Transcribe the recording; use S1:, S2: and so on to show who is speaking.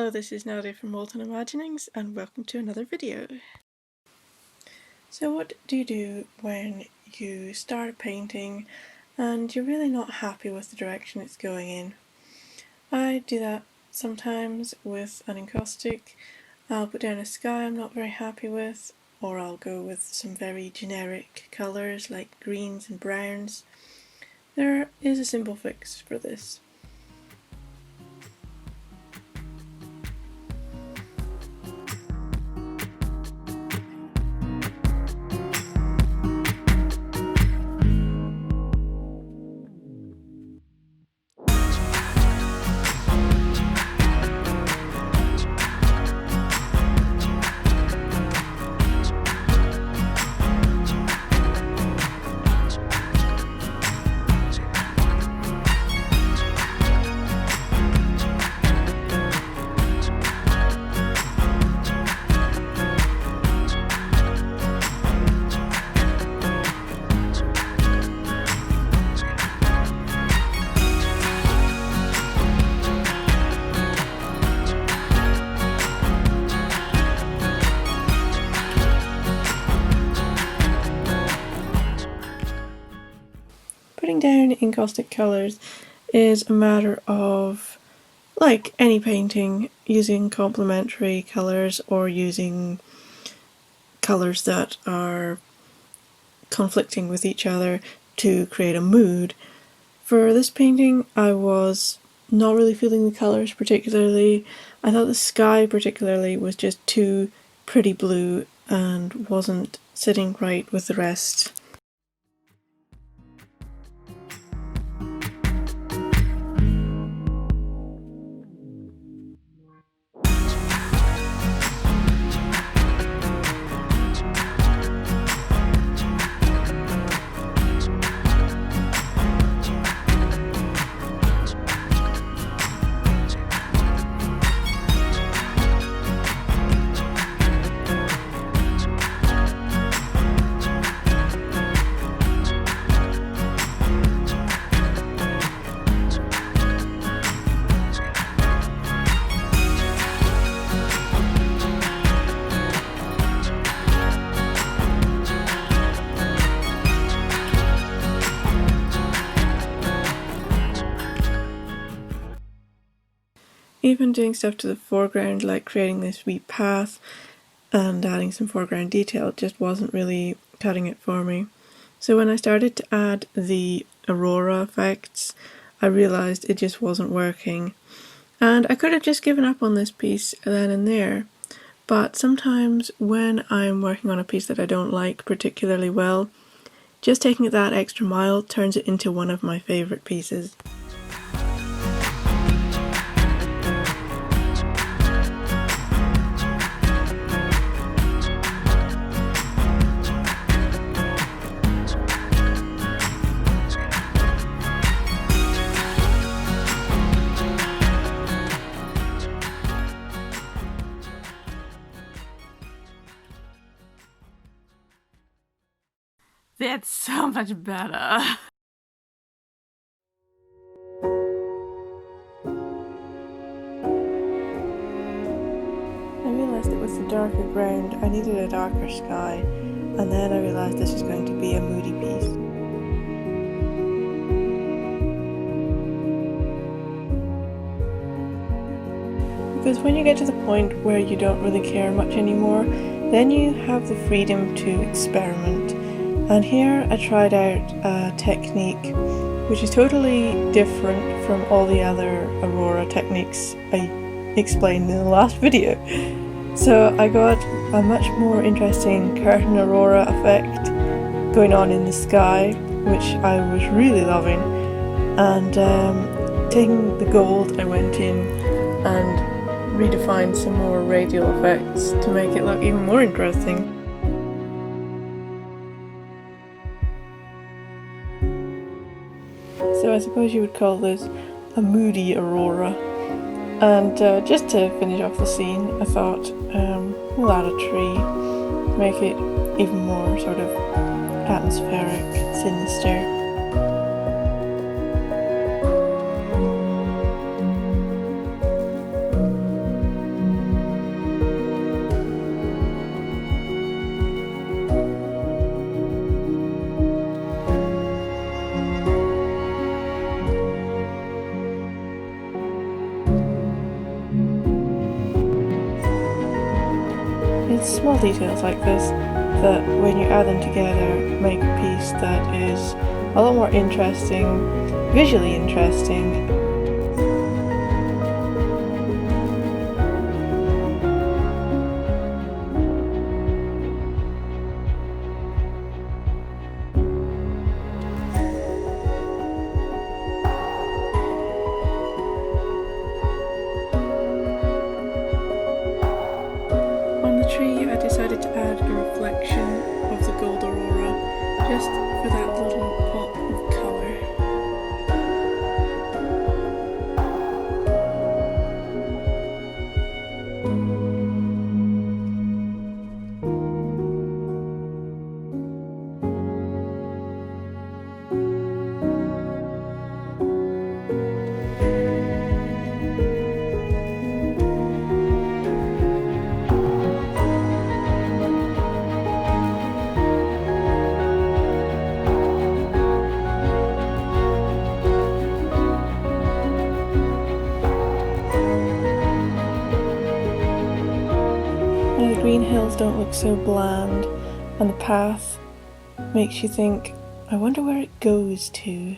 S1: Hello, this is Nadia from Molten Imaginings and welcome to another video. So what do you do when you start a painting and you're really not happy with the direction it's going in? I do that sometimes with an encaustic. I'll put down a sky I'm not very happy with, or I'll go with some very generic colours like greens and browns. There is a simple fix for this. Putting down encaustic colours is a matter of, like any painting, using complementary colours or using colours that are conflicting with each other to create a mood. For this painting I was not really feeling the colours particularly. I thought the sky particularly was just too pretty blue and wasn't sitting right with the rest. Even doing stuff to the foreground, like creating this wee path and adding some foreground detail, just wasn't really cutting it for me. So when I started to add the aurora effects, I realised it just wasn't working. And I could have just given up on this piece then and there, but sometimes when I'm working on a piece that I don't like particularly well, just taking it that extra mile turns it into one of my favourite pieces.
S2: That's so much better.
S1: I realised that with the darker ground I needed a darker sky, and then I realised this was going to be a moody piece. Because when you get to the point where you don't really care much anymore, then you have the freedom to experiment. And here I tried out a technique which is totally different from all the other aurora techniques I explained in the last video. So I got a much more interesting curtain aurora effect going on in the sky, which I was really loving. And taking the gold, I went in and redefined some more radial effects to make it look even more interesting. So I suppose you would call this a moody aurora. And just to finish off the scene, I thought we'll add a tree, make it even more sort of atmospheric, sinister. small details like this that when you add them together make a piece that is a lot more interesting, visually interesting. On the tree I decided to add a reflection of the gold aurora just for that little pop of colour. Now the green hills don't look so bland, and the path makes you think, I wonder where it goes to.